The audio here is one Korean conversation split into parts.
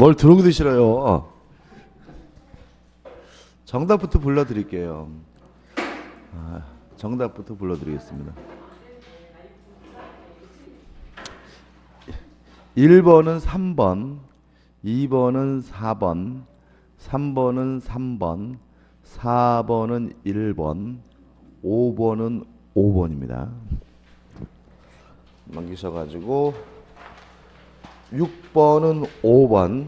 뭘 들어오기도 싫어요. 정답부터 불러드릴게요. 정답부터 불러드리겠습니다. 1번은 3번, 2번은 4번, 3번은 3번, 4번은 1번, 5번은 5번입니다. 넘기셔가지고 6번은 5번,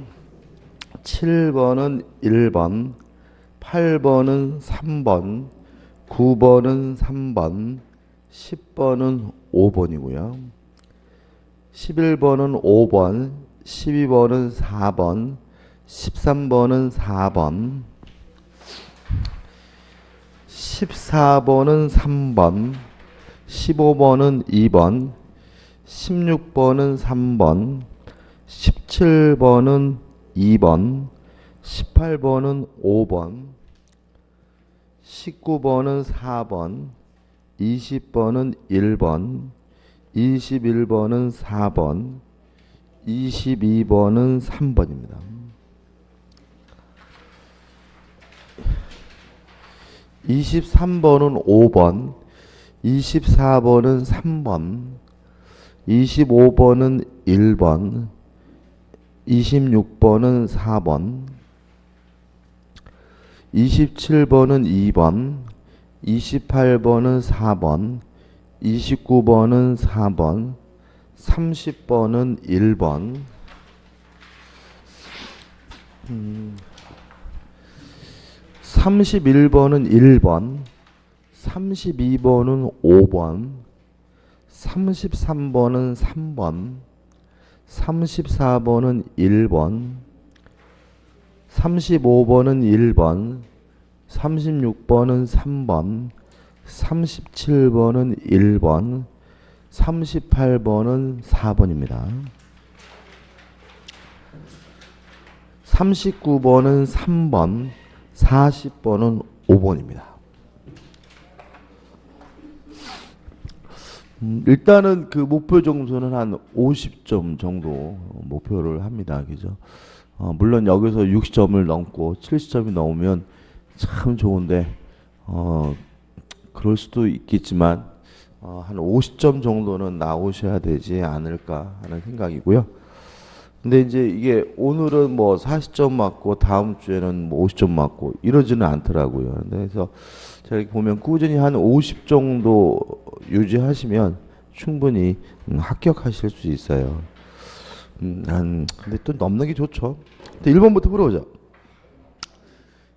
7번은 1번, 8번은 3번, 9번은 3번, 10번은 5번이고요. 11번은 5번, 12번은 4번, 13번은 4번, 14번은 3번, 15번은 2번, 16번은 3번, 17번은 2번, 18번은 5번, 19번은 4번, 20번은 1번, 21번은 4번, 22번은 3번입니다. 23번은 5번, 24번은 3번, 25번은 1번, 26번은 4번, 27번은 2번, 28번은 4번, 29번은 4번, 30번은 1번, 31번은 1번, 32번은 5번, 33번은 3번, 34번은 1번, 35번은 1번, 36번은 3번, 37번은 1번, 38번은 4번입니다. 39번은 3번, 40번은 5번입니다. 일단은 그 목표 점수는 한 50점 정도 목표를 합니다. 그죠? 물론 여기서 60점을 넘고 70점이 넘으면 참 좋은데, 그럴 수도 있겠지만, 한 50점 정도는 나오셔야 되지 않을까 하는 생각이고요. 근데 이제 이게 오늘은 뭐 40점 맞고 다음 주에는 뭐 50점 맞고 이러지는 않더라고요. 그래서 제가 이렇게 보면 꾸준히 한 50 정도 유지하시면 충분히 합격하실 수 있어요. 근데 또 넘는 게 좋죠. 1번부터 풀어보자.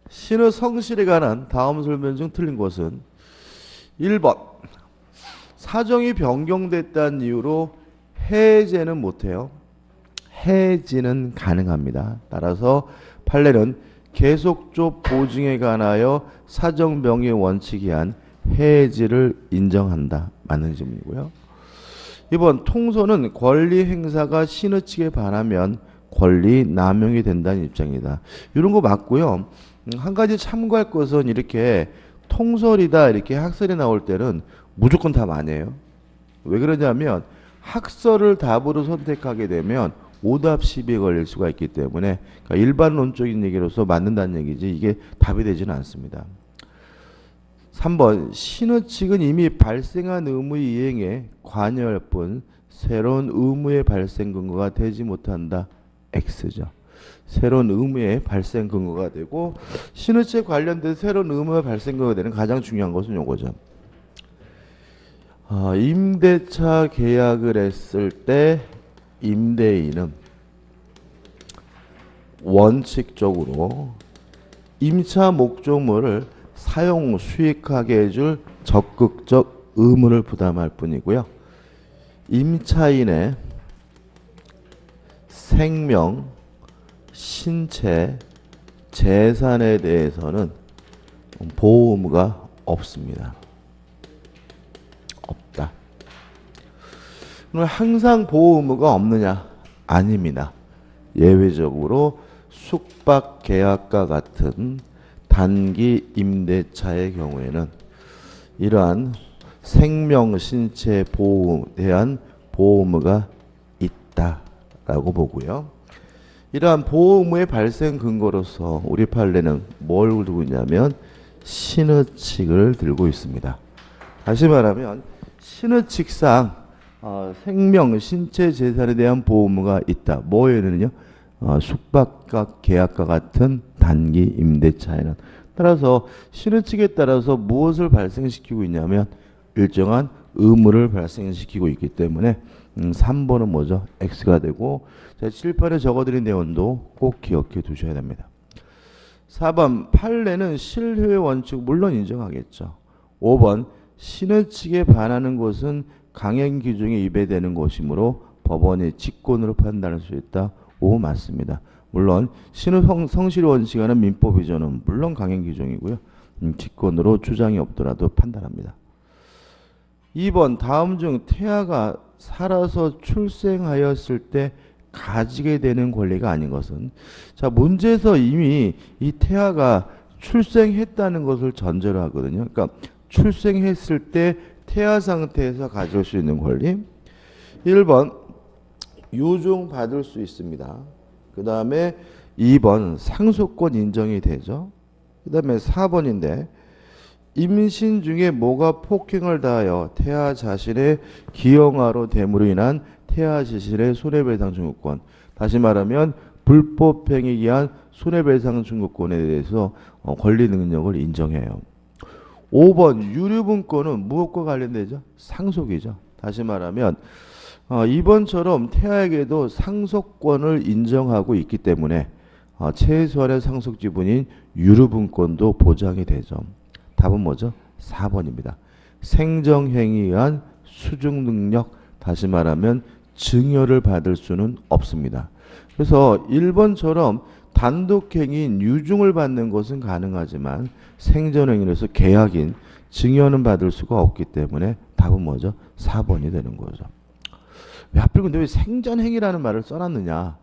신의 성실에 관한 다음 설명 중 틀린 것은 1번. 사정이 변경됐다는 이유로 해제는 못해요. 해지는 가능합니다. 따라서 판례는 계속적 보증에 관하여 사정 변경의 원칙에 의한 해지를 인정한다. 맞는 질문이고요. 2번. 통소는 권리 행사가 신의 측에 반하면 권리 남용이 된다는 입장이다. 이런 거 맞고요. 한 가지 참고할 것은 이렇게 통설이다 이렇게 학설이 나올 때는 무조건 답 아니에요. 왜 그러냐면 학설을 답으로 선택하게 되면 오답 시비에 걸릴 수가 있기 때문에, 그러니까 일반론적인 얘기로서 맞는다는 얘기지 이게 답이 되지는 않습니다. 3번. 신의 측은 이미 발생한 의무의 이행에 관여할 뿐 새로운 의무의 발생 근거가 되지 못한다. X죠. 새로운 의무의 발생 근거가 되고, 신의 측에 관련된 새로운 의무의 발생 근거가 되는 가장 중요한 것은 요거죠. 임대차 계약을 했을 때 임대인은 원칙적으로 임차 목적물을 사용 수익하게 해줄 적극적 의무를 부담할 뿐이고요. 임차인의 생명, 신체, 재산에 대해서는 보호 의무가 없습니다. 없다. 그럼 항상 보호 의무가 없느냐? 아닙니다. 예외적으로 숙박 계약과 같은 단기 임대차의 경우에는 이러한 생명, 신체 보호에 대한 보호 의무가 있다라고 보고요. 이러한 보호 의무의 발생 근거로서 우리 판례는 뭘 두고 있냐면 신의칙을 들고 있습니다. 다시 말하면 신의칙상 생명, 신체 재산에 대한 보호 의무가 있다. 뭐에는요? 숙박과 계약과 같은 단기 임대차에는. 따라서 신의칙에 따라서 무엇을 발생시키고 있냐면 일정한 의무를 발생시키고 있기 때문에 3번은 뭐죠? X가 되고, 자, 칠판에 적어드린 내용도 꼭 기억해 두셔야 됩니다. 4번 판례는 실효의 원칙 물론 인정하겠죠. 5번 신의칙에 반하는 것은 강행 규정에 위배되는 것이므로 법원이 직권으로 판단할 수 있다. 5 맞습니다. 물론 신의 성실의 원칙에는 민법 이전은 물론 강행 규정이고요. 직권으로 주장이 없더라도 판단합니다. 2번 다음 중 태아가 살아서 출생하였을 때 가지게 되는 권리가 아닌 것은, 자, 문제에서 이미 이 태아가 출생했다는 것을 전제로 하거든요. 그러니까 출생했을 때 태아 상태에서 가질 수 있는 권리. 1번 유증 받을 수 있습니다. 그 다음에 2번 상속권 인정이 되죠. 그 다음에 4번인데 임신 중에 모가 폭행을 다하여 태아 자신의 기형아로 됨으로 인한 태아 자신의 손해배상 청구권. 다시 말하면 불법행위에 의한 손해배상 청구권에 대해서 권리 능력을 인정해요. 5번 유류분권은 무엇과 관련되죠? 상속이죠. 다시 말하면 이번처럼 태아에게도 상속권을 인정하고 있기 때문에 최소한의 상속 지분인 유류분권도 보장이 되죠. 답은 뭐죠? 4번입니다. 생정행위에 의한 수증 능력, 다시 말하면 증여를 받을 수는 없습니다. 그래서 1번처럼 단독행위인 유증을 받는 것은 가능하지만 생전행위로서 계약인 증여는 받을 수가 없기 때문에 답은 뭐죠? 4번이 되는 거죠. 왜 하필 근데 왜 생전행위라는 말을 써놨느냐?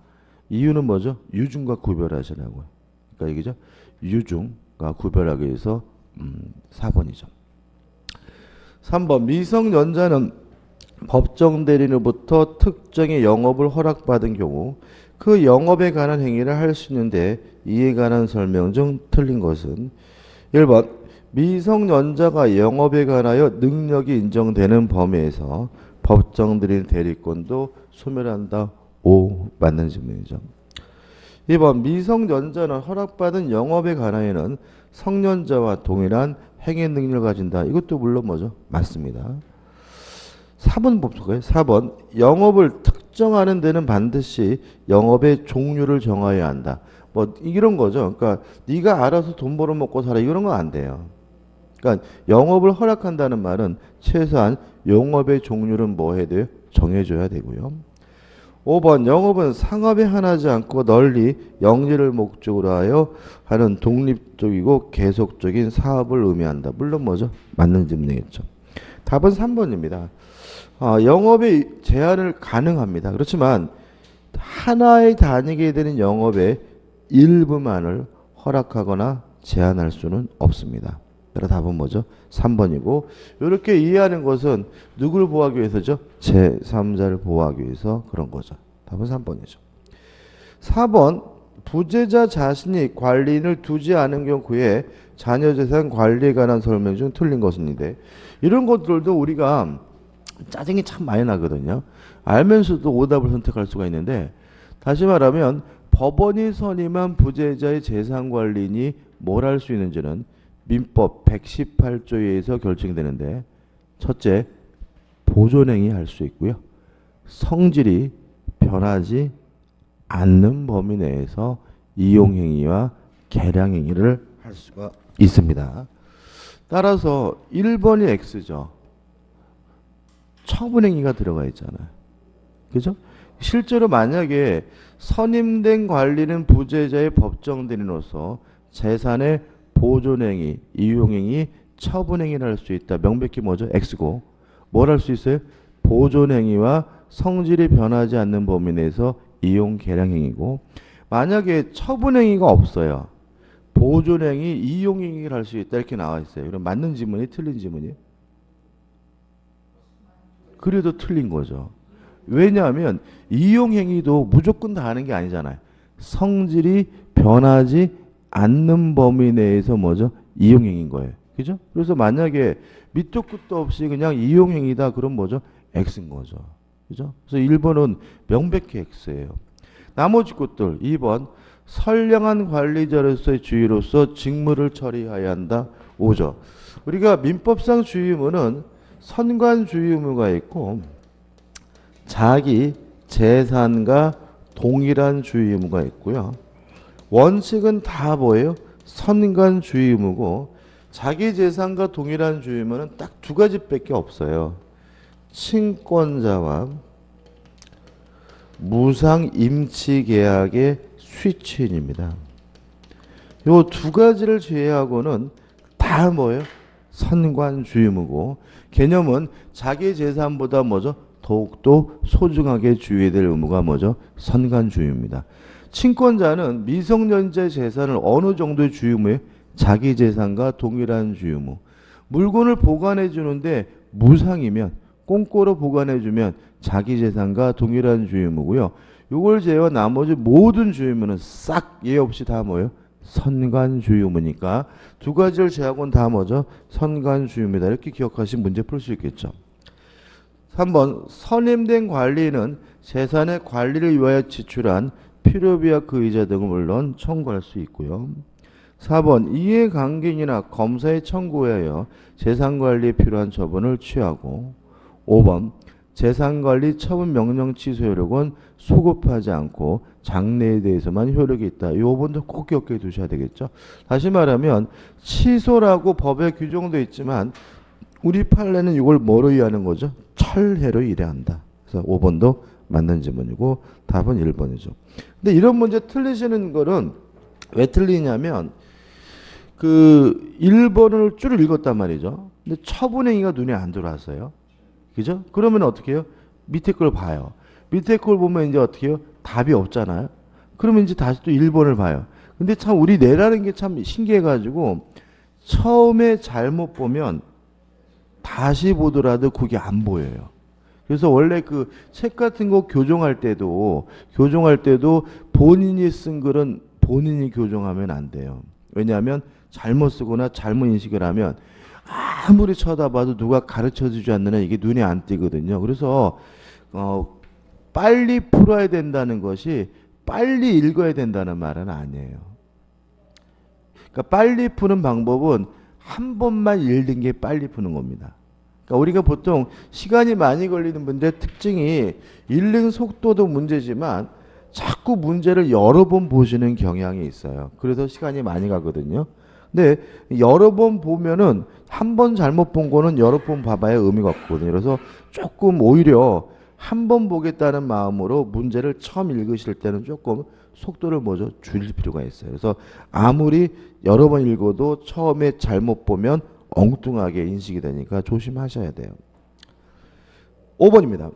이유는 뭐죠? 유증과 구별하시라고요. 그러니까 이게죠? 유증과 구별하기 위해서 4번이죠. 3번 미성년자는 법정 대리인으로부터 특정의 영업을 허락받은 경우 그 영업에 관한 행위를 할 수 있는데 이에 관한 설명 중 틀린 것은 1번 미성년자가 영업에 관하여 능력이 인정되는 범위에서 법정 대리인 대리권도 소멸한다. 5 맞는 질문이죠. 2번 미성년자는 허락받은 영업에 관하여는 성년자와 동일한 행위 능력을 가진다. 이것도 물론 뭐죠? 맞습니다. 4번 봅시고요. 4번 영업을 특정하는 데는 반드시 영업의 종류를 정해야 한다. 뭐 이런 거죠. 그러니까 네가 알아서 돈 벌어 먹고 살아 이런 건 안 돼요. 그러니까 영업을 허락한다는 말은 최소한 영업의 종류를 뭐 해야 돼요? 정해줘야 되고요. 5번 영업은 상업에 한하지 않고 널리 영리를 목적으로 하여 하는 독립적이고 계속적인 사업을 의미한다. 물론 뭐죠? 맞는 질문이겠죠. 답은 3번입니다. 영업의 제한을 가능합니다. 그렇지만 하나에 다니게 되는 영업의 일부만을 허락하거나 제한할 수는 없습니다. 그래서 답은 뭐죠? 3번이고 이렇게 이해하는 것은 누구를 보호하기 위해서죠? 제3자를 보호하기 위해서 그런 거죠. 답은 3번이죠. 4번 부재자 자신이 관리인을 두지 않은 경우에 자녀재산 관리에 관한 설명 중 틀린 것인데 이런 것들도 우리가 짜증이 참 많이 나거든요. 알면서도 오답을 선택할 수가 있는데 다시 말하면 법원이 선임한 부재자의 재산관리인이 뭘 할 수 있는지는 민법 118조에 의해서 결정되는데 첫째, 보존행위 할 수 있고요. 성질이 변하지 않는 범위 내에서 이용행위와 계량행위를 할 수가 있습니다. 따라서 1번이 X죠. 처분행위가 들어가 있잖아요. 그죠? 실제로 만약에 선임된 관리는 부재자의 법정 대리인으로서 재산의 보존행위, 이용행위, 처분행위를 할 수 있다. 명백히 뭐죠? X고. 뭘 할 수 있어요? 보존행위와 성질이 변하지 않는 범위 내에서 이용 계량행위고 만약에 처분행위가 없어요. 보존행위, 이용행위를 할 수 있다. 이렇게 나와 있어요. 그럼 맞는 지문이 틀린 지문이에요? 그래도 틀린 거죠. 왜냐하면 이용행위도 무조건 다 하는 게 아니잖아요. 성질이 변하지 않는 범위 내에서 뭐죠? 이용행인 거예요. 그죠? 그래서 만약에 밑도 끝도 없이 그냥 이용행이다 그럼 뭐죠? X인 거죠. 그죠? 그래서 1번은 명백히 X예요. 나머지 것들 2번 선량한 관리자로서의 주의로서 직무를 처리해야 한다. 5죠. 우리가 민법상 주의 의무는 선관 주의 의무가 있고 자기 재산과 동일한 주의 의무가 있고요. 원칙은 다 뭐예요? 선관 주의 의무고 자기 재산과 동일한 주의 의무는 딱 두 가지밖에 없어요. 친권자와 무상 임치 계약의 수취인입니다. 요 두 가지를 제외하고는 다 뭐예요? 선관 주의 의무고 개념은 자기 재산보다 뭐죠? 더욱더 소중하게 주의해야 될 의무가 뭐죠? 선관 주의 의무입니다. 친권자는 미성년자의 재산을 어느 정도의 주의 의무예요? 자기 재산과 동일한 주의 의무. 물건을 보관해 주는데 무상이면 꽁꼬로 보관해 주면 자기 재산과 동일한 주의 의무고요. 이걸 제외한 나머지 모든 주의 의무는 싹 예 없이 다 뭐예요? 선관 주의 의무니까 두 가지를 제외하고는 다 뭐죠? 선관 주의 의무다. 이렇게 기억하시면 문제 풀 수 있겠죠. 3번 선임된 관리인은 재산의 관리를 위하여 지출한 필요비와 그 이자 등을 물론 청구할 수 있고요. 4번 이해관계인이나 검사에 청구하여 재산관리에 필요한 처분을 취하고 5번 재산관리 처분 명령 취소 효력은 소급하지 않고 장래에 대해서만 효력이 있다. 이 5번도 꼭 기억해 두셔야 되겠죠. 다시 말하면 취소라고 법에 규정도 있지만 우리 판례는 이걸 뭐로 이해하는 거죠? 철회로 이해한다. 그래서 5번도 맞는 지문이고 답은 1번이죠. 근데 이런 문제 틀리시는 거는 왜 틀리냐면 그 1번을 쭉 읽었단 말이죠. 근데 처분행위가 눈에 안 들어왔어요. 그죠? 그러면 어떻게 해요? 밑에 걸 봐요. 밑에 걸 보면 이제 어떻게 해요? 답이 없잖아요. 그러면 이제 다시 또 1번을 봐요. 근데 참 우리 뇌라는 게 참 신기해가지고 처음에 잘못 보면 다시 보더라도 그게 안 보여요. 그래서 원래 그 책 같은 거 교정할 때도 본인이 쓴 글은 본인이 교정하면 안 돼요. 왜냐하면 잘못 쓰거나 잘못 인식을 하면 아무리 쳐다봐도 누가 가르쳐주지 않는 한 이게 눈에 안 띄거든요. 그래서 빨리 풀어야 된다는 것이 빨리 읽어야 된다는 말은 아니에요. 그러니까 빨리 푸는 방법은 한 번만 읽는 게 빨리 푸는 겁니다. 그러니까 우리가 보통 시간이 많이 걸리는 문제의 특징이 읽는 속도도 문제지만 자꾸 문제를 여러 번 보시는 경향이 있어요. 그래서 시간이 많이 가거든요. 근데 여러 번 보면은 한 번 잘못 본 거는 여러 번 봐봐야 의미가 없거든요. 그래서 조금 오히려 한 번 보겠다는 마음으로 문제를 처음 읽으실 때는 조금 속도를 뭐죠? 줄일 필요가 있어요. 그래서 아무리 여러 번 읽어도 처음에 잘못 보면 엉뚱하게 인식이 되니까 조심하셔야 돼요. 5번입니다.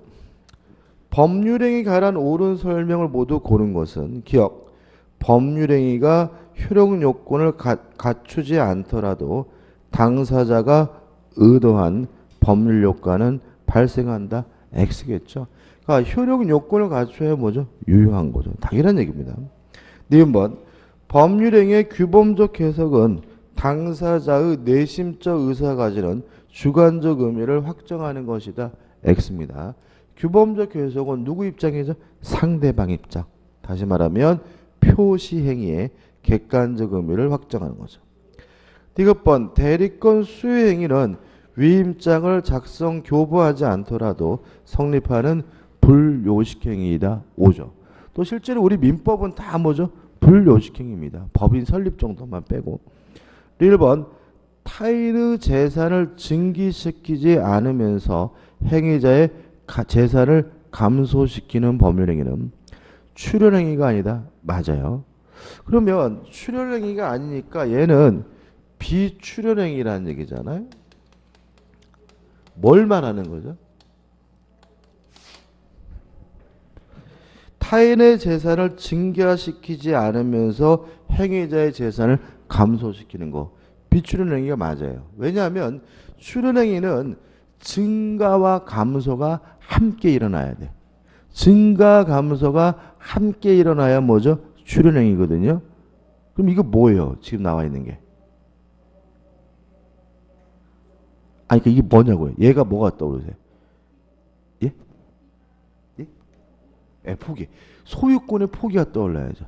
법률행위 관한 옳은 설명을 모두 고른 것은 기억. 법률행위가 효력 요건을 갖추지 않더라도 당사자가 의도한 법률 효과는 발생한다. X겠죠. 그러니까 효력 요건을 갖춰야 뭐죠? 유효한 거죠. 당연한 얘기입니다. 2번 법률행위의 규범적 해석은 당사자의 내심적 의사가 가지는 주관적 의미를 확정하는 것이다. X입니다. 규범적 해석은 누구 입장이죠? 상대방 입장. 다시 말하면 표시행위의 객관적 의미를 확정하는 거죠. 디귿번 대리권 수요행위는 위임장을 작성 교부하지 않더라도 성립하는 불요식행위이다. 5죠. 또 실제로 우리 민법은 다 뭐죠? 불요식행위입니다. 법인 설립 정도만 빼고. 1번 타인의 재산을 증기시키지 않으면서 행위자의 재산을 감소시키는 법률행위는 출연행위가 아니다. 맞아요. 그러면 출연행위가 아니니까 얘는 비출연행위라는 얘기잖아요. 뭘 말하는 거죠? 타인의 재산을 증가시키지 않으면서 행위자의 재산을 감소시키는 거. 비출연행위가 맞아요. 왜냐하면 출연행위는 증가와 감소가 함께 일어나야 돼. 증가 감소가 함께 일어나야 뭐죠? 비출연행이거든요. 그럼 이거 뭐예요? 지금 나와 있는 게. 아니, 이게 뭐냐고요? 얘가 뭐가 떠오르세요? 예? 예? 예, 포기. 소유권의 포기가 떠올라야죠.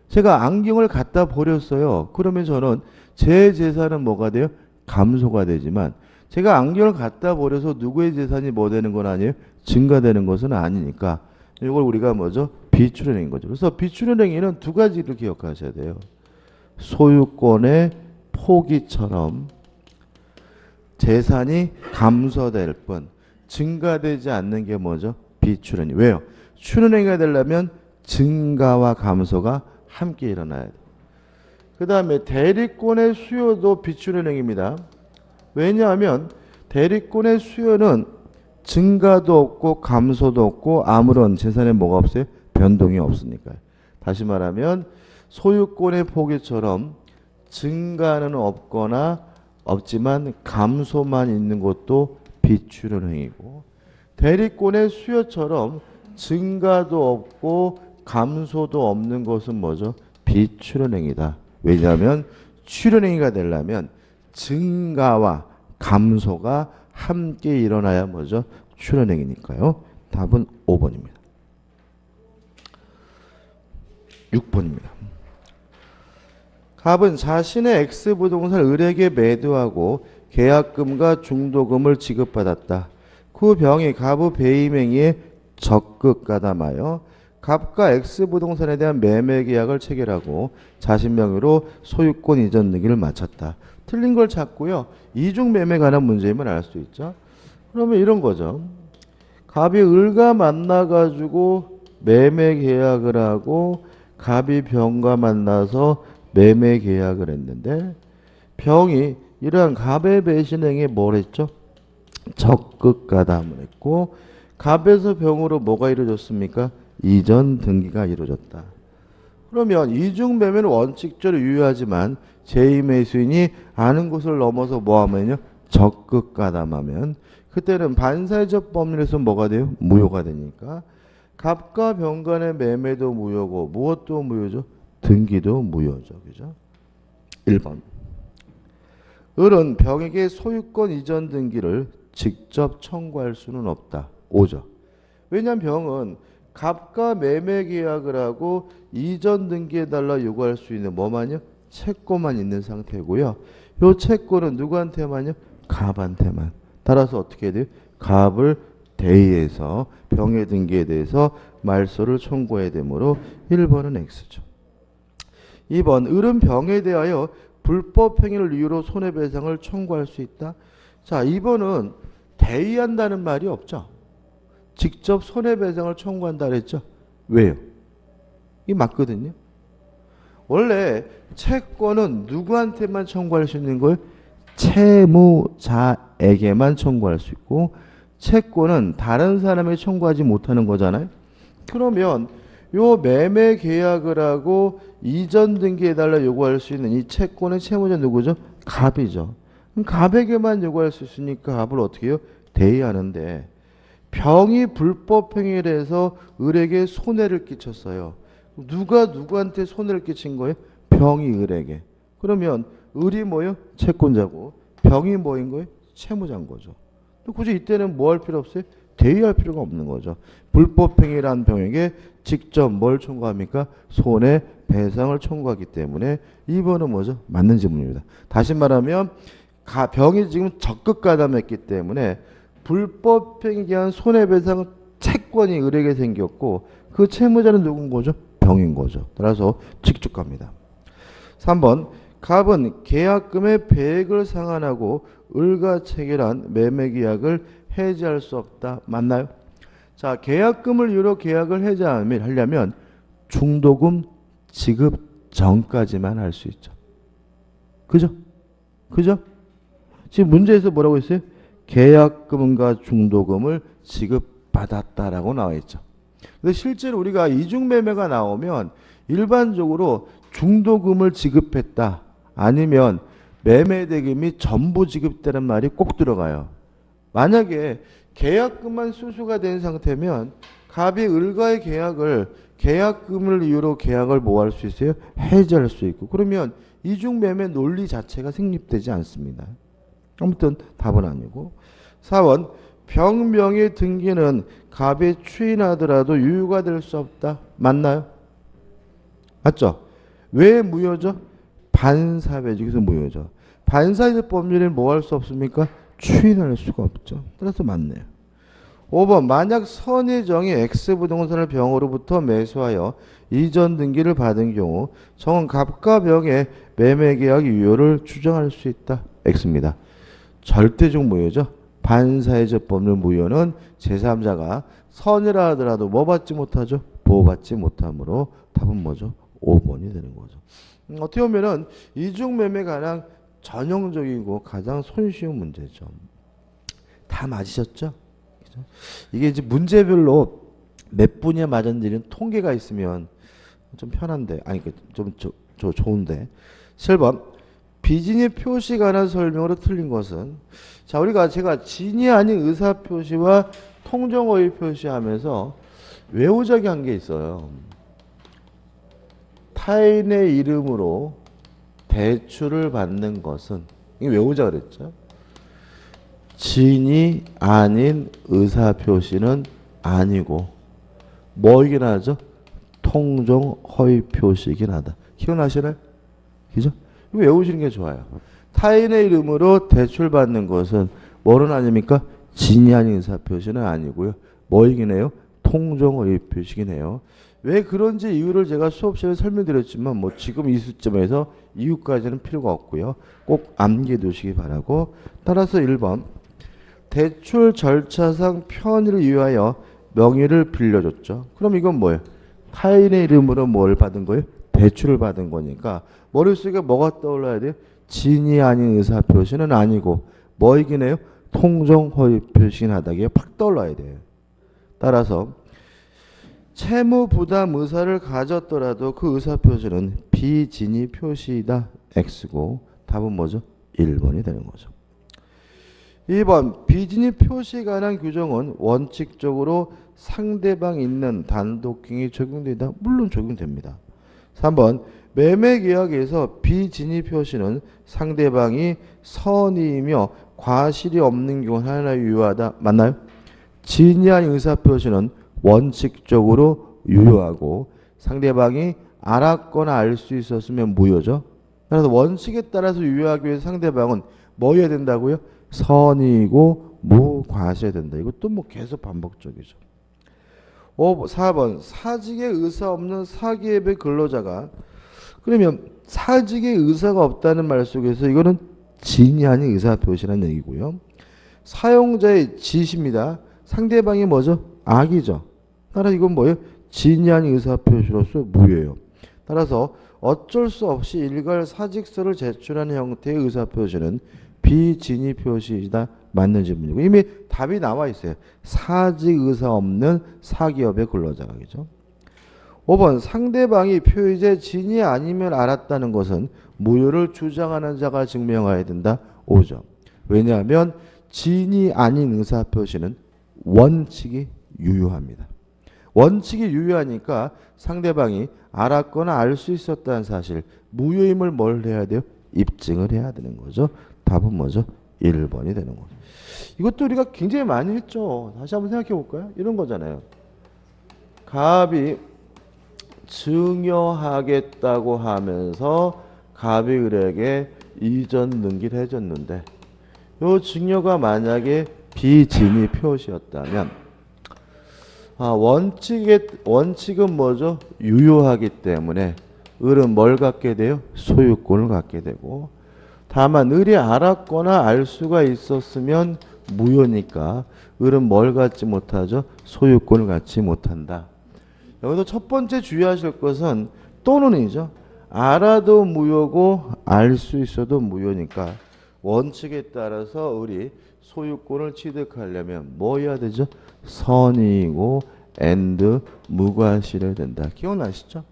제가 안경을 갖다 버렸어요. 그러면 저는 제 재산은 뭐가 돼요? 감소가 되지만 제가 안경을 갖다 버려서 누구의 재산이 뭐 되는 건 아니에요? 증가되는 것은 아니니까 이걸 우리가 뭐죠? 비출현행인 거죠. 그래서 비출현행에는 두 가지를 기억하셔야 돼요. 소유권의 포기처럼 재산이 감소될 뿐 증가되지 않는 게 뭐죠? 비출현행. 왜요? 출현행이 되려면 증가와 감소가 함께 일어나야 돼요. 그 다음에 대리권의 수요도 비출현행입니다. 왜냐하면 대리권의 수요는 증가도 없고 감소도 없고 아무런 재산에 뭐가 없어요? 변동이 없으니까요. 다시 말하면 소유권의 포기처럼 증가는 없거나 없지만 감소만 있는 것도 비출현행이고 대리권의 수요처럼 증가도 없고 감소도 없는 것은 뭐죠? 비출현행이다. 왜냐하면 출현행위가 되려면 증가와 감소가 함께 일어나야 뭐죠? 출현행이니까요. 답은 5번입니다. 6번입니다. 갑은 자신의 X부동산을 을에게 매도하고 계약금과 중도금을 지급받았다. 그 병이 갑의 배임행위에 적극 가담하여 갑과 X부동산에 대한 매매 계약을 체결하고 자신 명의로 소유권 이전 등기를 마쳤다. 틀린 걸 찾고요. 이중 매매에 관한 문제임을 알 수 있죠. 그러면 이런 거죠. 갑이 을과 만나가지고 매매 계약을 하고 갑이 병과 만나서 매매 계약을 했는데 병이 이러한 갑의 배신행위에 뭘 했죠? 적극 가담을 했고 갑에서 병으로 뭐가 이루어졌습니까? 이전 등기가 이루어졌다. 그러면 이중 매매는 원칙적으로 유효하지만 제2매수인이 아는 것을 넘어서 뭐하면요? 적극 가담하면 그때는 반사회적 법률에서 뭐가 돼요? 무효가 되니까 갑과 병 간의 매매도 무효고 무엇도 무효죠? 등기도 무효죠. 그죠? 1번. 을은 병에게 소유권 이전 등기를 직접 청구할 수는 없다. 5죠. 왜냐하면 병은 갑과 매매 계약을 하고 이전 등기해달라 요구할 수 있는 뭐만요? 채권만 있는 상태고요. 요 채권은 누구한테만요? 갑한테만. 따라서 어떻게 돼요? 갑을 대의해서 병의 등기에 대해서 말소를 청구해야 되므로 1번은 X죠. 2번. 을은 병에 대하여 불법 행위를 이유로 손해배상을 청구할 수 있다. 자, 2번은 대의한다는 말이 없죠. 직접 손해배상을 청구한다 그랬죠. 왜요? 이게 맞거든요. 원래 채권은 누구한테만 청구할 수 있는 거예요? 채무자에게만 청구할 수 있고 채권은 다른 사람이 청구하지 못하는 거잖아요. 그러면 요 매매 계약을 하고 이전 등기해달라 요구할 수 있는 이 채권의 채무자 누구죠? 갑이죠. 그럼 갑에게만 요구할 수 있으니까 갑을 어떻게 해요? 대의하는데 병이 불법 행위를 해서 을에게 손해를 끼쳤어요. 누가 누구한테 손해를 끼친 거예요? 병이 을에게. 그러면 을이 뭐예요? 채권자고 병이 뭐인 거예요? 채무자인 거죠. 굳이 이때는 뭐 할 필요 없어요? 대의할 필요가 없는 거죠. 불법 행위를 한 병에게 직접 뭘 청구합니까? 손해배상을 청구하기 때문에 2번은 뭐죠? 맞는 질문입니다. 다시 말하면 병이 지금 적극 가담했기 때문에 불법 행위에 대한 손해배상 채권이 을에게 생겼고 그 채무자는 누군 거죠? 병인 거죠. 따라서 직접 갑니다. 3번. 갑은 계약금의 배액을 상환하고 을과 체결한 매매 계약을 해지할 수 없다. 맞나요? 자, 계약금을 이유로 계약을 해지하려면 중도금 지급 전까지만 할 수 있죠. 그죠? 그죠? 지금 문제에서 뭐라고 했어요? 계약금과 중도금을 지급받았다라고 나와 있죠. 근데 실제로 우리가 이중매매가 나오면 일반적으로 중도금을 지급했다 아니면 매매 대금이 전부 지급되는 말이 꼭 들어가요. 만약에 계약금만 수수가 된 상태면 갑이 을과의 계약금을 이유로 계약을 뭐 할 수 있어요? 해지할 수 있고. 그러면 이중매매 논리 자체가 성립되지 않습니다. 아무튼 답은 아니고. 4번 병명의 등기는 갑이 추인하더라도 유효가 될 수 없다. 맞나요? 맞죠? 왜 무효죠? 반사회적에서 무효죠. 반사회적 법률은 뭐 할 수 없습니까? 추인할 수가 없죠. 따라서 맞네요. 5번 만약 선의정이 X부동산을 병으로부터 매수하여 이전 등기를 받은 경우 정은 갑과 병의 매매계약 유효를 추정할 수 있다. X입니다. 절대적 무효죠. 반사회적 법률 무효는 제3자가 선이라 하더라도 뭐 받지 못하죠? 보호받지 못하므로 답은 뭐죠? 5번이 되는 거죠. 어떻게 보면은 이중매매 가장 전형적이고 가장 손쉬운 문제죠. 다 맞으셨죠? 이게 이제 문제별로 몇 분이 맞았는지는 통계가 있으면 좀 편한데, 아니 좀 좋은데. 7번 비진이 표시 관한 설명으로 틀린 것은, 자 우리가 제가 진이 아닌 의사 표시와 통정어의 표시하면서 외우자기 한 게 있어요. 타인의 이름으로 대출을 받는 것은, 이게 외우자 그랬죠. 진이 아닌 의사 표시는 아니고 뭐이긴 하죠? 통정 허위 표시이긴 하다. 기억나시나요? 그죠? 이거 외우시는 게 좋아요. 타인의 이름으로 대출 받는 것은 뭐는 아닙니까? 진이 아닌 의사 표시는 아니고요. 뭐이긴 해요? 통정 허위 표시이긴 해요. 왜 그런지 이유를 제가 수업 시간에 설명드렸지만 뭐 지금 이 시점에서 이유까지는 필요가 없고요. 꼭 암기해 두시기 바라고. 따라서 1번 대출 절차상 편의를 위하여 명의를 빌려줬죠. 그럼 이건 뭐예요? 타인의 이름으로 뭘 받은 거예요? 대출을 받은 거니까 머릿속에 뭐가 떠올라야 돼요? 진이 아닌 의사 표시는 아니고 뭐이긴 해요? 통정 허위 표시긴 하다기에 팍 떠올라야 돼요. 따라서 채무 부담 의사를 가졌더라도 그 의사 표시는 비진이 표시이다. X고 답은 뭐죠? 1번이 되는 거죠. 2번 비진이 표시에 관한 규정은 원칙적으로 상대방 있는 단독행위 적용된다. 물론 적용됩니다. 3번 매매계약에서 비진이 표시는 상대방이 선의이며 과실이 없는 경우 하나 유효하다. 맞나요? 진이 아닌 의사 표시는 원칙적으로 유효하고 상대방이 알았거나 알 수 있었으면 무효죠. 그래서 원칙에 따라서 유효하기 위해서 상대방은 뭐 해야 된다고요? 선이고 무과실해야 된다. 이것도 뭐 계속 반복적이죠. 4번 사직의 의사 없는 사기업의 근로자가, 그러면 사직의 의사가 없다는 말 속에서 이거는 진이 아닌 의사 표시라는 얘기고요. 사용자의 지시입니다. 상대방이 뭐죠? 악이죠. 따라 이건 뭐예요? 진이 아닌 의사 표시로서 무효예요. 따라서 어쩔 수 없이 일괄 사직서를 제출하는 형태의 의사 표시는 비진이 표시이다. 맞는 질문이고 이미 답이 나와 있어요. 사직 의사 없는 사기업의 근로자가죠. 5번 상대방이 표의제 진이 아니면 알았다는 것은 무효를 주장하는 자가 증명해야 된다. 5점. 왜냐하면 진이 아닌 의사 표시는 원칙이 유효합니다. 원칙이 유효하니까 상대방이 알았거나 알 수 있었다는 사실, 무효임을 뭘 해야 돼요? 입증을 해야 되는 거죠. 답은 뭐죠? 1번이 되는 거죠. 이것도 우리가 굉장히 많이 했죠. 다시 한번 생각해 볼까요? 이런 거잖아요. 갑이 증여하겠다고 하면서 갑이 을에게 이전 등기를 해줬는데 이 증여가 만약에 비진이 표시였다면 원칙은 뭐죠? 유효하기 때문에 을은 뭘 갖게 돼요? 소유권을 갖게 되고, 다만 을이 알았거나 알 수가 있었으면 무효니까 을은 뭘 갖지 못하죠? 소유권을 갖지 못한다. 여기서 첫 번째 주의하실 것은 또는이죠. 알아도 무효고 알 수 있어도 무효니까 원칙에 따라서 을이 소유권을 취득하려면 뭐 해야 되죠? 선이고 and 무과실해야 된다. 기억나시죠?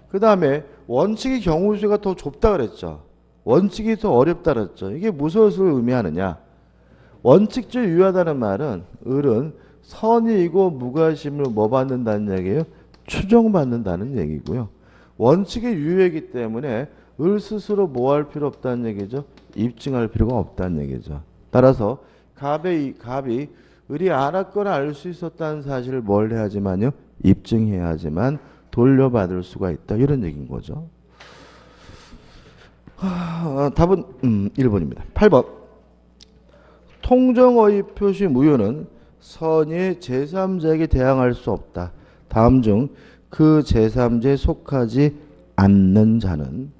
그 다음에 원칙의 경우수가 더 좁다 그랬죠. 원칙이 더 어렵다 그랬죠. 이게 무엇을 의미하느냐? 원칙적 유효하다는 말은 을은 선의이고 무관심을 뭐 받는다는 얘기예요? 추정받는다는 얘기고요. 원칙의 유예이기 때문에 을 스스로 뭐 할 필요 없다는 얘기죠. 입증할 필요가 없다는 얘기죠. 따라서 갑이 을이 알았거나 알 수 있었다는 사실을 뭘 해야지만요? 입증해야지만 돌려받을 수가 있다. 이런 얘기인 거죠. 답은 1번입니다. 8번. 통정어의 표시 무효는 선의의 제3자에게 대항할 수 없다. 다음 중 그 제3자에 속하지 않는 자는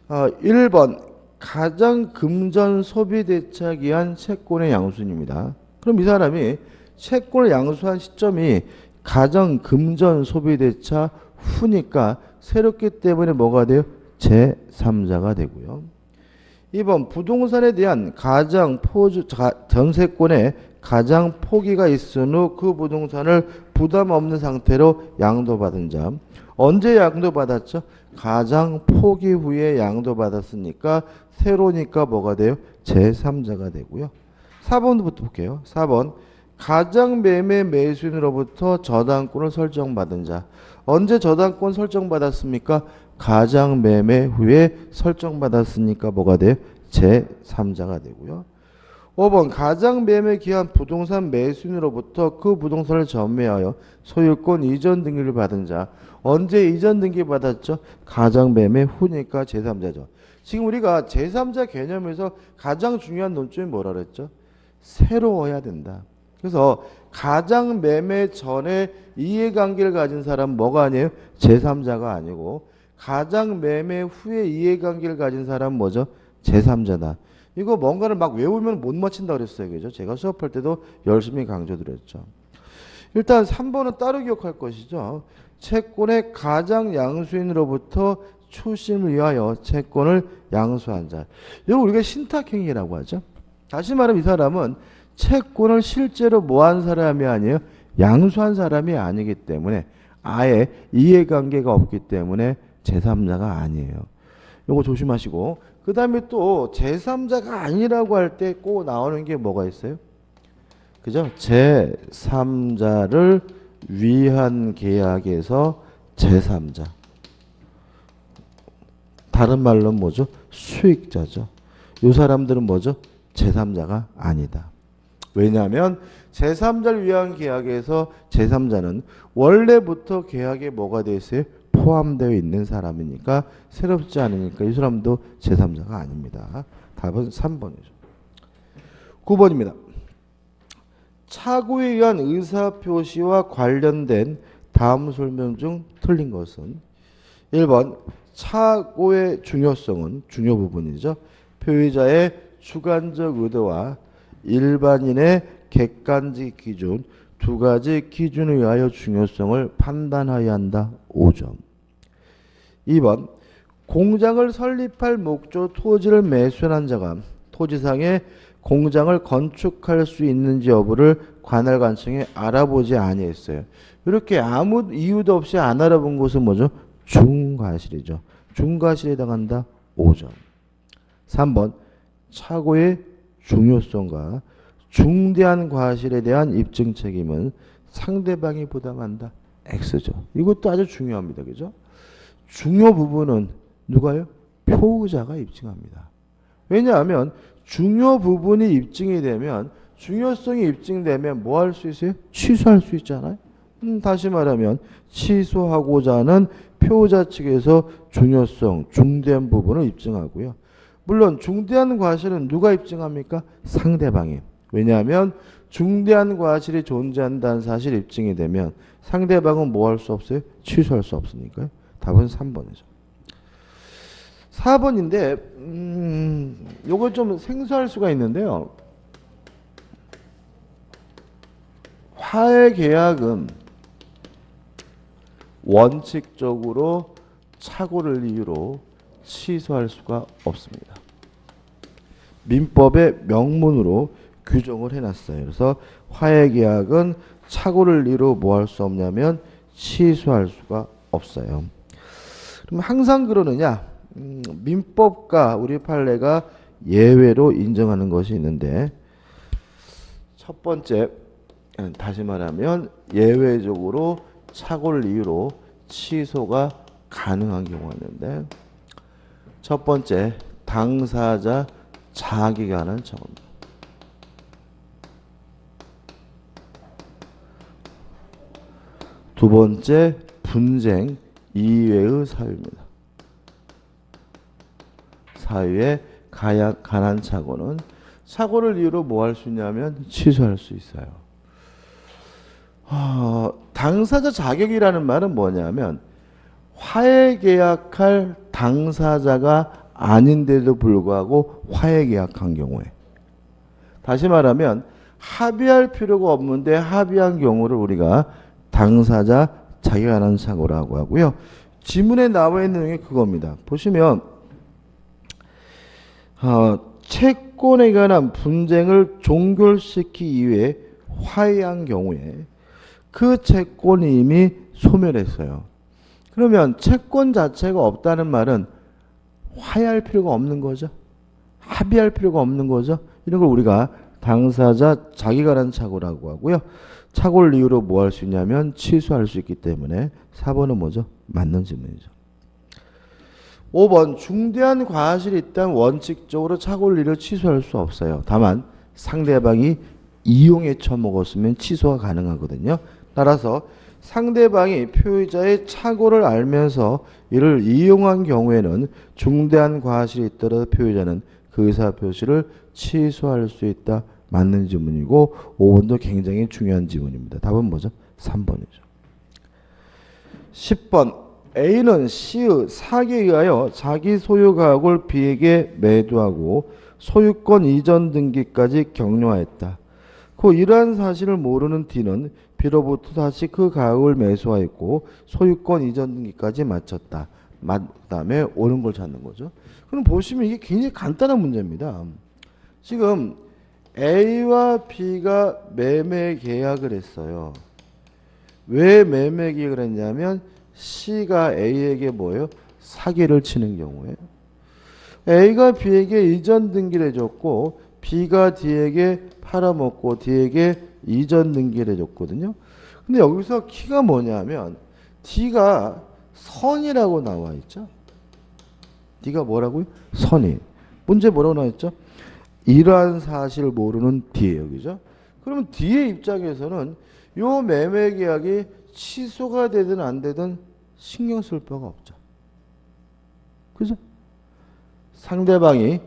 1번 가장 금전 소비 대차에 의한 채권의 양수인입니다. 그럼 이 사람이 채권을 양수한 시점이 가장 금전 소비 대차 후니까 새롭기 때문에 뭐가 돼요? 제3자가 되고요. 2번 부동산에 대한 가장 전세권에 가장 포기가 있은 후 그 부동산을 부담 없는 상태로 양도받은 자. 언제 양도받았죠? 가장 포기 후에 양도받았으니까 새로니까 뭐가 돼요? 제3자가 되고요. 4번부터 볼게요. 4번 가장 매매 매수인으로부터 저당권을 설정받은 자. 언제 저당권 설정받았습니까? 가장 매매 후에 설정받았으니까 뭐가 돼요? 제3자가 되고요. 5번 가장 매매 기한 부동산 매수인으로부터 그 부동산을 전매하여 소유권 이전 등기를 받은 자. 언제 이전 등기 받았죠? 가장 매매 후니까 제3자죠. 지금 우리가 제3자 개념에서 가장 중요한 논점이 뭐라 그랬죠? 새로워야 된다. 그래서 가장 매매 전에 이해관계를 가진 사람은 뭐가 아니에요? 제3자가 아니고 가장 매매 후에 이해관계를 가진 사람은 뭐죠? 제3자다. 이거 뭔가를 막 외우면 못 맞힌다 그랬어요. 그죠? 제가 수업할 때도 열심히 강조드렸죠. 일단 3번은 따로 기억할 것이죠. 채권의 가장 양수인으로부터 추심을 위하여 채권을 양수한 자. 이거 우리가 신탁행위라고 하죠. 다시 말하면 이 사람은 채권을 실제로 뭐한 사람이 아니에요. 양수한 사람이 아니기 때문에 아예 이해관계가 없기 때문에 제3자가 아니에요. 이거 조심하시고 그 다음에 또 제3자가 아니라고 할 때 꼭 나오는 게 뭐가 있어요? 그죠? 제3자를 위한 계약에서 제3자. 다른 말로 뭐죠? 수익자죠. 이 사람들은 뭐죠? 제3자가 아니다. 왜냐하면 제3자를 위한 계약에서 제3자는 원래부터 계약에 뭐가 되어 있어요? 포함되어 있는 사람이니까 새롭지 않으니까 이 사람도 제3자가 아닙니다. 답은 3번이죠. 9번입니다. 착오에 의한 의사표시와 관련된 다음 설명 중 틀린 것은 1번 착오의 중요성은 중요 부분이죠. 표의자의 주관적 의도와 일반인의 객관적 기준 두 가지 기준에 의하여 중요성을 판단하여야 한다. 5점. 2번 공장을 설립할 목적 토지를 매수한 자가 토지상에 공장을 건축할 수 있는지 여부를 관할관청에 알아보지 아니했어요. 이렇게 아무 이유도 없이 안 알아본 것은 뭐죠? 중과실이죠. 중과실에 해당한다. 5점. 3번 착오의 중요성과 중대한 과실에 대한 입증 책임은 상대방이 부담한다. X죠. 이것도 아주 중요합니다. 그죠? 중요 부분은 누가요? 표의자가 입증합니다. 왜냐하면 중요 부분이 입증이 되면 중요성이 입증되면 뭐 할 수 있어요? 취소할 수 있잖아요. 다시 말하면 취소하고자 하는 표의자 측에서 중요성, 중대한 부분을 입증하고요. 물론 중대한 과실은 누가 입증합니까? 상대방이. 왜냐하면 중대한 과실이 존재한다는 사실이 입증이 되면 상대방은 뭐 할 수 없어요? 취소할 수 없으니까요. 답은 3번이죠. 4번인데 요거 좀 생소할 수가 있는데요. 화해 계약은 원칙적으로 착오를 이유로 취소할 수가 없습니다. 민법의 명문으로 규정을 해놨어요. 그래서 화해 계약은 착오를 이유로 뭐 할 수 없냐면 취소할 수가 없어요. 그럼 항상 그러느냐? 민법과 우리 판례가 예외로 인정하는 것이 있는데 첫 번째 다시 말하면 예외적으로 착오를 이유로 취소가 가능한 경우가 있는데 첫 번째 당사자 자기가 하는 착오입니다. 두 번째 분쟁 이외의 사유입니다. 사유에 관한 착오는 착오를 이유로 뭐 할 수 있냐면 취소할 수 있어요. 당사자 자격이라는 말은 뭐냐면 화해 계약할 당사자가 아닌데도 불구하고 화해 계약한 경우에 다시 말하면 합의할 필요가 없는데 합의한 경우를 우리가 당사자 자격에 관한 착오라고 하고요. 지문에 나와 있는 내용이 그겁니다. 보시면 채권에 관한 분쟁을 종결시키기 위해 화해한 경우에 그 채권이 이미 소멸했어요. 그러면 채권 자체가 없다는 말은 화해할 필요가 없는 거죠. 합의할 필요가 없는 거죠. 이런 걸 우리가 당사자 자기가 관한 착오라고 하고요. 착오를 이유로 뭐 할 수 있냐면 취소할 수 있기 때문에 4번은 뭐죠? 맞는 질문이죠. 5번 중대한 과실이 있다면 원칙적으로 착오를 이유로 취소할 수 없어요. 다만 상대방이 이용해 처먹었으면 취소가 가능하거든요. 따라서 상대방이 표의자의 착오를 알면서 이를 이용한 경우에는 중대한 과실이 있더라도 표의자는 그 의사표시를 취소할 수 있다. 맞는 질문이고 5번도 굉장히 중요한 질문입니다. 답은 뭐죠? 3번이죠. 10번 A는 C의 사기에 의하여 자기 소유 가옥을 B에게 매도하고 소유권 이전 등기까지 격려하였다. 그 이러한 사실을 모르는 D는 B로부터 다시 그 가옥을 매수하였고 소유권 이전 등기까지 마쳤다. 그 다음에 옳은 걸 찾는 거죠. 그럼 보시면 이게 굉장히 간단한 문제입니다. 지금 A와 B가 매매 계약을 했어요. 왜 매매 계약을 했냐면 C가 A에게 뭐예요? 사기를 치는 경우에 A가 B에게 이전 등기를 해줬고 B가 D에게 팔아먹고 D에게 이전 등기를 해줬거든요. 근데 여기서 키가 뭐냐면 D가 선이라고 나와 있죠. D가 뭐라고요? 선이. 문제 뭐라고 나와 있죠? 이러한 사실을 모르는 D예요. 그죠? 그러면 D의 입장에서는 요 매매 계약이 취소가 되든 안 되든 신경 쓸 필요가 없죠. 그죠? 상대방이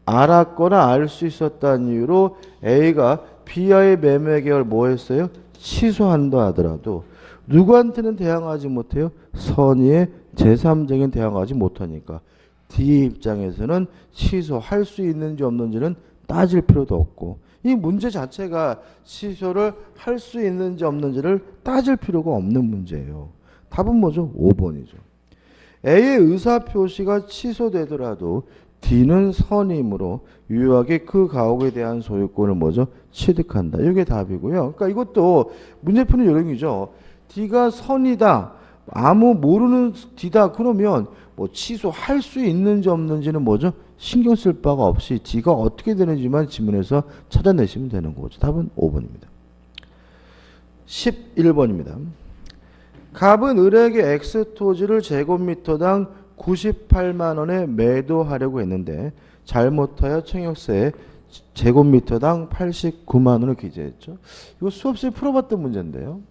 알았거나 알 수 있었다는 이유로 A가 B와의 매매 계약을 뭐 했어요? 취소한다 하더라도 누구한테는 대항하지 못해요? 선의의 제3적인 대항하지 못하니까 D 입장에서는 취소할 수 있는지 없는지는 따질 필요도 없고 이 문제 자체가 취소를 할 수 있는지 없는지를 따질 필요가 없는 문제예요. 답은 뭐죠? 5번이죠. A의 의사표시가 취소되더라도 D는 선임으로 유효하게 그 가옥에 대한 소유권을 뭐죠? 취득한다. 이게 답이고요. 그러니까 이것도 문제 푸는 요령이죠. D가 선이다. 아무 모르는 D다. 그러면 뭐 취소할 수 있는지 없는지는 뭐죠? 신경 쓸 바가 없이 D가 어떻게 되는지만 지문에서 찾아내시면 되는 거죠. 답은 5번입니다. 11번입니다. 갑은 을에게 X 토지를 제곱미터당 98만 원에 매도하려고 했는데 잘못하여 청약세에 제곱미터당 89만 원을 기재했죠. 이거 수업 시에 풀어봤던 문제인데요.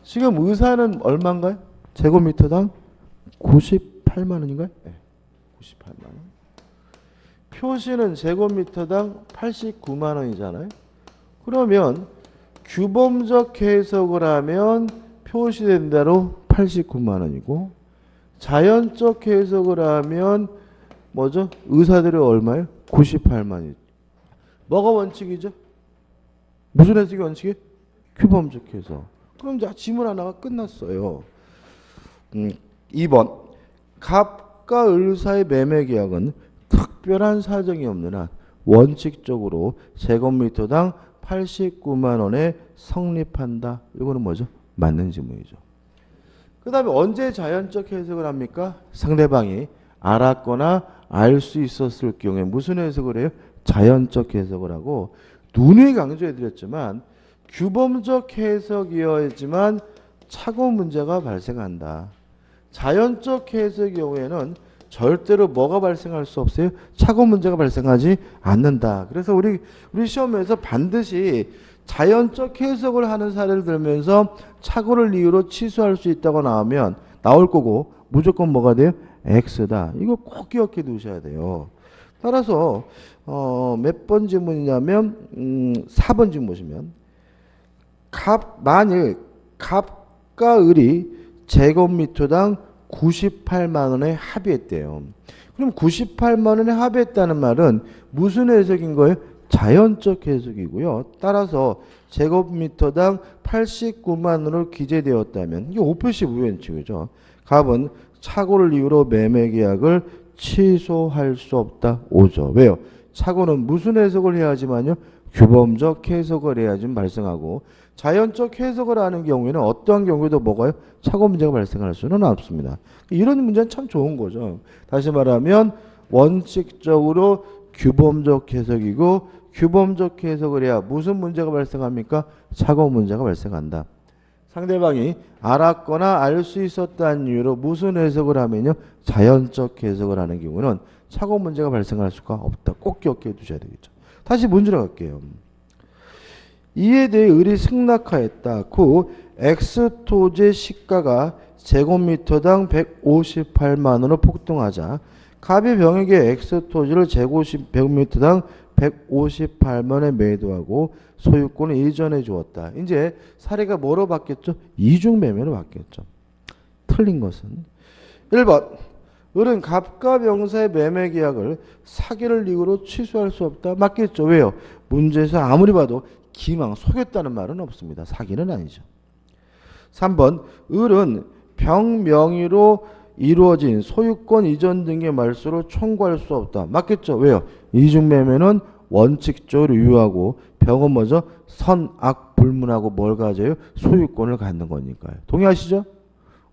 지금 의사는 얼마인가요? 제곱미터당 98만 원인가요? 네. 98만 원. 표시는 제곱미터당 89만 원이잖아요. 그러면 규범적 해석을 하면 표시된 대로 89만 원이고 자연적 해석을 하면 뭐죠? 의사들이 얼마예요? 98만이죠. 뭐가 원칙이죠? 무슨 해석이 원칙이에요? 규범적 해석. 그럼 이제 지문 하나가 끝났어요. 2번 갑과 을 사이 매매 계약은 특별한 사정이 없는 한 원칙적으로 제곱미터당 89만 원에 성립한다. 이거는 뭐죠? 맞는 질문이죠. 그 다음에 언제 자연적 해석을 합니까? 상대방이 알았거나 알 수 있었을 경우에 무슨 해석을 해요? 자연적 해석을 하고 누누이 강조해 드렸지만 규범적 해석이어야지만 착오 문제가 발생한다. 자연적 해석의 경우에는 절대로 뭐가 발생할 수 없어요? 착오 문제가 발생하지 않는다. 그래서 우리 시험에서 반드시 자연적 해석을 하는 사례를 들면서 착오를 이유로 취소할 수 있다고 나올 거고 무조건 뭐가 돼요? X다. 이거 꼭 기억해 두셔야 돼요. 따라서 몇 번 질문이냐면 4번 질문 보시면 만일 갑과 을이 제곱미터당 98만 원에 합의했대요. 그럼 98만 원에 합의했다는 말은 무슨 해석인 거예요? 자연적 해석이고요. 따라서 제곱미터당 89만 원으로 기재되었다면 이게 5표시 무효원칙이죠. 갑은 착오를 이유로 매매 계약을 취소할 수 없다. 5죠. 왜요? 착오는 무슨 해석을 해야지만요? 규범적 해석을 해야지 발생하고 자연적 해석을 하는 경우에는 어떠한 경우에도 뭐가요? 착오 문제가 발생할 수는 없습니다. 이런 문제는 참 좋은 거죠. 다시 말하면 원칙적으로 규범적 해석이고 규범적 해석을 해야 무슨 문제가 발생합니까? 착오 문제가 발생한다. 상대방이 알았거나 알 수 있었다는 이유로 무슨 해석을 하면요? 자연적 해석을 하는 경우는 착오 문제가 발생할 수가 없다. 꼭 기억해 두셔야 되겠죠. 다시 문제로 갈게요. 이에 대해 을이 승낙하였다. 그 X토지의 시가가 제곱미터당 158만 원으로 폭등하자 갑이 병에게 X토지를 제곱미터당 158만 원에 매도하고 소유권을 이전해 주었다. 이제 사례가 뭐로 바뀌었죠? 이중매매로 바뀌었죠. 틀린 것은 1번 을은 갑과 병사의 매매 계약을 사기를 이유로 취소할 수 없다. 맞겠죠. 왜요? 문제에서 아무리 봐도 기망, 속였다는 말은 없습니다. 사기는 아니죠. 3번 을은 병 명의로 이루어진 소유권 이전 등의 말소를 청구할 수 없다. 맞겠죠. 왜요? 이중매매는 원칙적으로 유효하고 병은 뭐죠? 선악 불문하고 뭘 가져요? 소유권을 갖는 거니까요. 동의하시죠?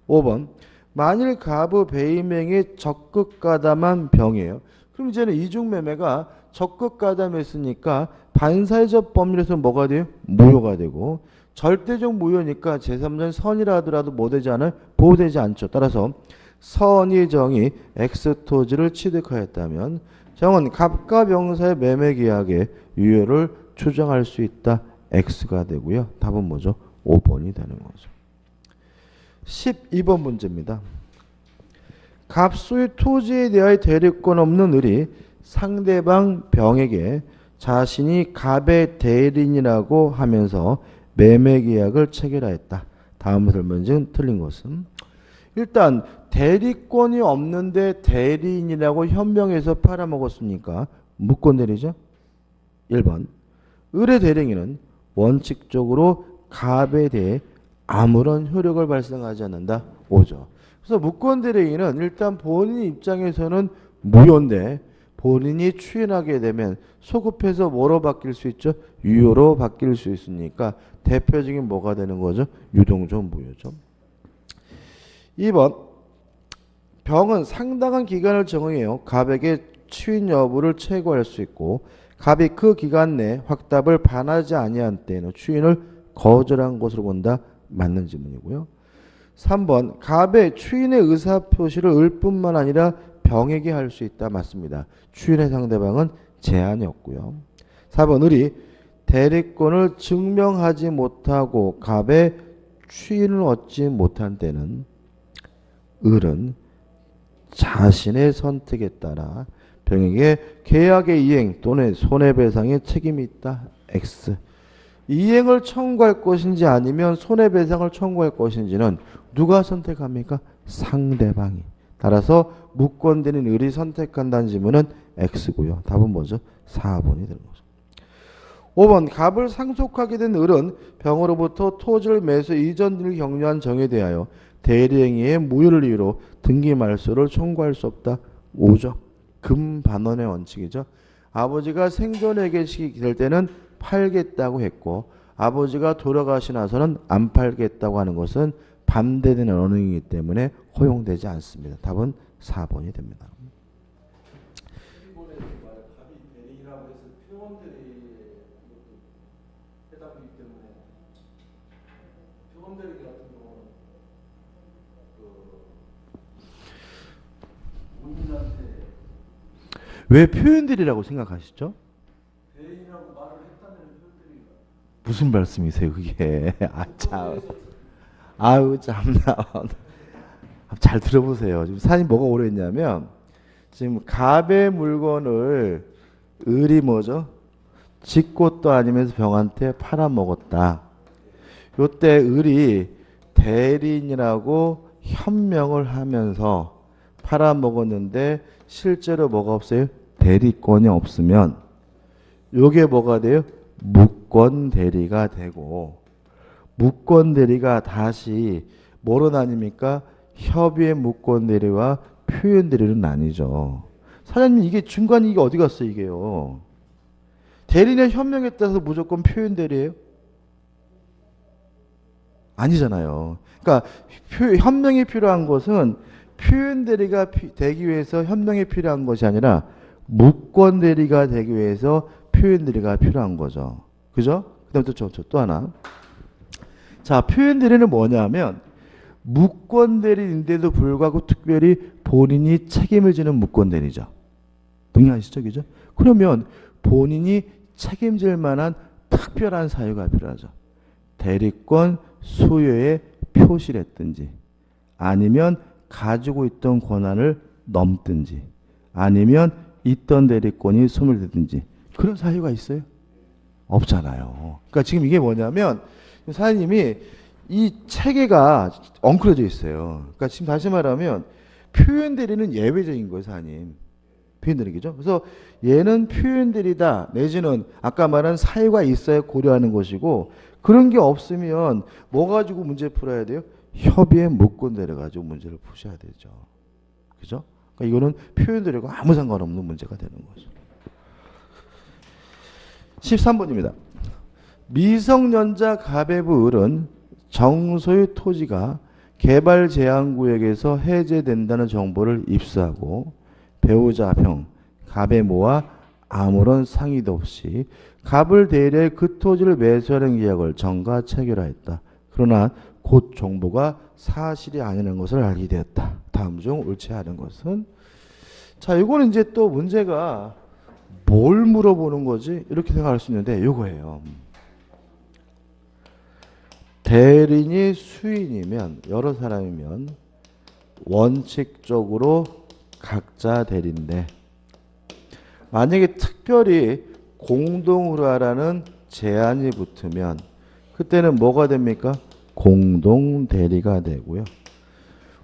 5번 만일 갑의 배임행이 적극 가담한 병이에요. 그럼 이제는 이중매매가 적극 가담했으니까 반사회적 법률에서 뭐가 돼요? 무효가 되고 절대적 무효니까 제3자 선이라 하더라도 뭐 되지 않아요? 보호되지 않죠. 따라서 선의 정이 X토지를 취득하였다면 정은 갑과 병사의 매매 계약의 유효를 추정할 수 있다. X가 되고요. 답은 뭐죠? 5번이 되는 거죠. 12번 문제입니다. 갑 소유 토지에 대하여 대리권 없는 을이 상대방 병에게 자신이 갑의 대리인이라고 하면서 매매 계약을 체결하였다. 다음 설명은 틀린 것은 일단 대리권이 없는데 대리인이라고 현명해서 팔아먹었으니까 무권 대리죠. 1번 을의 대리인은 원칙적으로 갑에 대해 아무런 효력을 발생하지 않는다. 5죠. 그래서 무권 대리인은 일단 본인 입장에서는 무효인데 본인이 추인하게 되면 소급해서 뭐로 바뀔 수 있죠? 유효로 바뀔 수 있으니까 대표적인 뭐가 되는 거죠? 유동적 무효죠. 2번 병은 상당한 기간을 정해요. 갑에게 추인 여부를 최고할 수 있고 갑이 그 기간 내 확답을 반하지 아니한 때에는 추인을 거절한 것으로 본다. 맞는 질문이고요. 3번 갑의 추인의 의사표시를 을뿐만 아니라 병에게 할 수 있다. 맞습니다. 추인의 상대방은 제한이 없고요. 4번 을이 대리권을 증명하지 못하고 갑의 추인을 얻지 못한 때는 을은 자신의 선택에 따라 병에게 계약의 이행 또는 손해배상의 책임이 있다. X. 이행을 청구할 것인지 아니면 손해배상을 청구할 것인지는 누가 선택합니까? 상대방이. 따라서 무권되는 을이 선택한다는 질문은 X고요. 답은 뭐죠? 4번이 되는 거죠. 5번 갑을 상속하게 된 을은 병으로부터 토지를 매수 이전 등을 격려한 정에 대하여 대리행위의 무효를 이유로 등기 말소를 청구할 수 없다. 5죠. 금반원의 원칙이죠. 아버지가 생존에 계시기 때는 팔겠다고 했고 아버지가 돌아가시 나서는 안 팔겠다고 하는 것은 반대되는 언행이기 때문에 허용되지 않습니다. 답은 4번이 됩니다. 왜 표현들이라고 생각하시죠? 무슨 말씀이세요, 그게? 아, 참. 아유, 참나. 잘 들어보세요. 지금 사장님 뭐가 오래했냐면, 지금 갑의 물건을 을이 뭐죠? 짓것도 아니면서 병한테 팔아먹었다. 요때 을이 대리인이라고 현명을 하면서 팔아먹었는데 실제로 뭐가 없어요? 대리권이 없으면 요게 뭐가 돼요? 무권 대리가 되고, 무권 대리가 다시 뭐로 나뉩니까? 협의의 무권 대리와 표현 대리는 나뉘죠. 사장님 이게 중간 이게 어디 갔어 이게요? 대리는 현명에 따라서 무조건 표현 대리예요? 아니잖아요. 그러니까 현명이 필요한 것은 표현 대리가 되기 위해서 현명이 필요한 것이 아니라 무권 대리가 되기 위해서 표현 대리가 필요한 거죠. 그죠? 그다음 또 하나. 자, 표현 대리는 뭐냐면 무권 대리인데도 불구하고 특별히 본인이 책임을 지는 무권 대리죠. 동의하시죠? 그죠? 그러면 본인이 책임질 만한 특별한 사유가 필요하죠. 대리권 수요에 표시했든지, 아니면 가지고 있던 권한을 넘든지, 아니면 있던 대리권이 소멸되든지, 그런 사유가 있어요? 없잖아요. 그러니까 지금 이게 뭐냐면 사장님이 이 체계가 엉클어져 있어요. 그러니까 지금 다시 말하면 표현 대리는 예외적인 거예요, 사장님. 표현 대리죠. 그래서 얘는 표현 대리다 내지는 아까 말한 사유가 있어야 고려하는 것이고, 그런 게 없으면 뭐 가지고 문제 풀어야 돼요? 협의의 무권 대리 가지고 문제를 푸셔야 되죠. 그죠? 그러니까 이거는 표현 대리가 아무 상관없는 문제가 되는 거죠. 13번입니다. 미성년자 가배부 을은 정소유 토지가 개발 제한 구역에서 해제된다는 정보를 입수하고 배우자 병 갑의모와 아무런 상의도 없이 갑을 대리해 그 토지를 매수하는 계약을 정가 체결하였다. 그러나 곧 정보가 사실이 아니라는 것을 알게 되었다. 다음 중 옳지 않은 것은? 자, 이거는 이제 또 문제가 뭘 물어보는 거지? 이렇게 생각할 수 있는데 이거예요. 대리인이 수인이면, 여러 사람이면 원칙적으로 각자 대리인데, 만약에 특별히 공동으로 하라는 제한이 붙으면 그때는 뭐가 됩니까? 공동 대리가 되고요.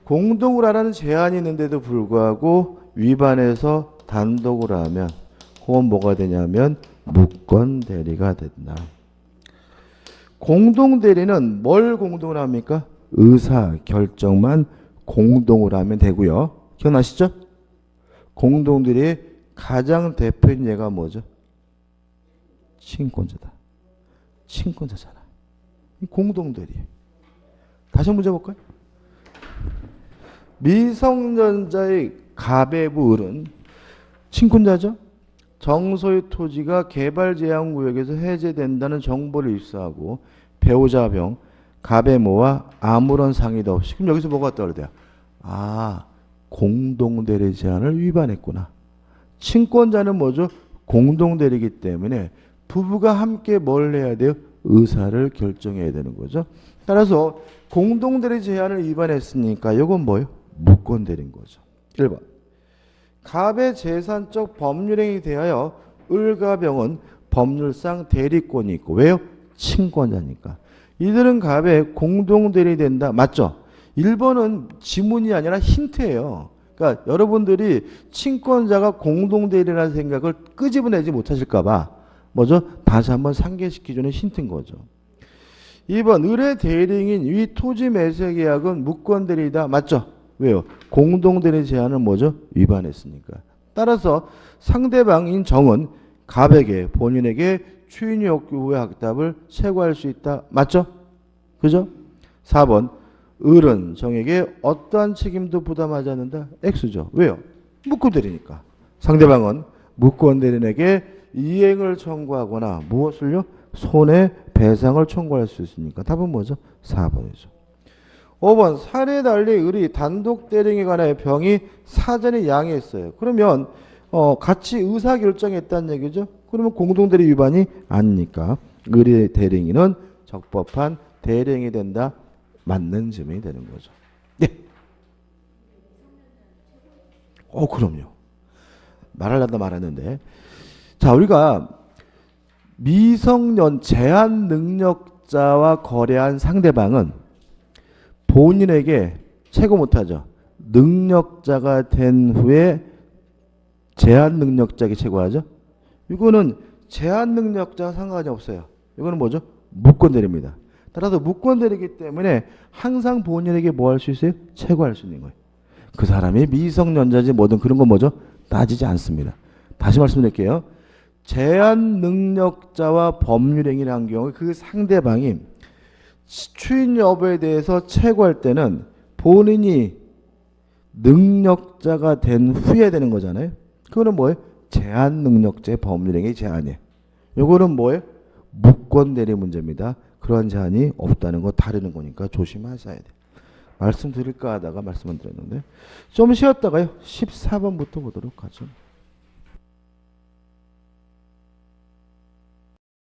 공동으로 하라는 제한이 있는데도 불구하고 위반해서 단독으로 하면 그건 뭐가 되냐면 무권 대리가 된다. 공동 대리는 뭘 공동으로 합니까? 의사 결정만 공동으로 하면 되고요. 기억나시죠? 공동 대리의 가장 대표인 예가 뭐죠? 친권자다. 친권자잖아. 공동 대리. 다시 한번 문제 볼까요? 미성년자의 가배부 을은 친권자죠. 정소유 토지가 개발 제한 구역에서 해제된다는 정보를 입수하고 배우자 병 갑의모와 아무런 상의도 없이, 그럼 여기서 뭐가 떠올려야 돼요? 아, 공동대리 제한을 위반했구나. 친권자는 뭐죠? 공동대리이기 때문에 부부가 함께 뭘 해야 돼요? 의사를 결정해야 되는 거죠. 따라서 공동대리 제한을 위반했으니까 이건 뭐예요? 무권대리인 거죠. 1번. 갑의 재산적 법률행위에 대하여 을과 병은 법률상 대리권이 있고, 왜요? 친권자니까. 이들은 갑의 공동대리 된다. 맞죠? 1번은 지문이 아니라 힌트예요. 그러니까 여러분들이 친권자가 공동대리라는 생각을 끄집어내지 못하실까 봐 뭐죠? 다시 한번 상기시키주는 힌트인 거죠. 2번 을의 대리인인 위 토지 매수 계약은 무권대리다. 맞죠? 왜요? 공동대리 제한을 뭐죠? 위반했으니까. 따라서 상대방인 정은 갑에게 본인에게 추인이 없기 후에 확답을 채굴할 수 있다. 맞죠? 그죠? 4번 을은 정에게 어떠한 책임도 부담하지 않는다. X죠. 왜요? 무권대리니까. 상대방은 무권대리인에게 이행을 청구하거나 무엇을요? 손해 배상을 청구할 수 있으니까 답은 뭐죠? 4번이죠. 5번 사례에 달리 을이 단독 대령에 관해 병이 사전에 양해했어요. 그러면 같이 의사결정했다는 얘기죠. 그러면 공동대리 위반이 아니니까 을의 대령이는 적법한 대령이 된다. 맞는 증명이 되는 거죠. 네. 그럼요. 말하려다 말았는데. 자, 우리가 미성년 제한 능력자와 거래한 상대방은 본인에게 최고 못하죠. 능력자가 된 후에 제한 능력자에게 최고하죠. 이거는 제한 능력자와 상관이 없어요. 이거는 뭐죠? 무권대리입니다. 따라서 무권대리이기 때문에 항상 본인에게 뭐 할 수 있어요? 최고할 수 있는 거예요. 그 사람이 미성년자지 뭐든 그런 건 뭐죠? 따지지 않습니다. 다시 말씀드릴게요. 제한 능력자와 법률행위를 경우에 그 상대방이 추인 여부에 대해서 최고할 때는 본인이 능력자가 된 후에 되는 거잖아요. 그거는 뭐예요? 제한 능력자의 법률행위 제한이에요. 요거는 뭐예요? 무권대리 문제입니다. 그러한 제한이 없다는 거 다르는 거니까 조심하셔야 돼요. 말씀드릴까 하다가 말씀을 드렸는데 좀 쉬었다가요. 14번부터 보도록 하죠.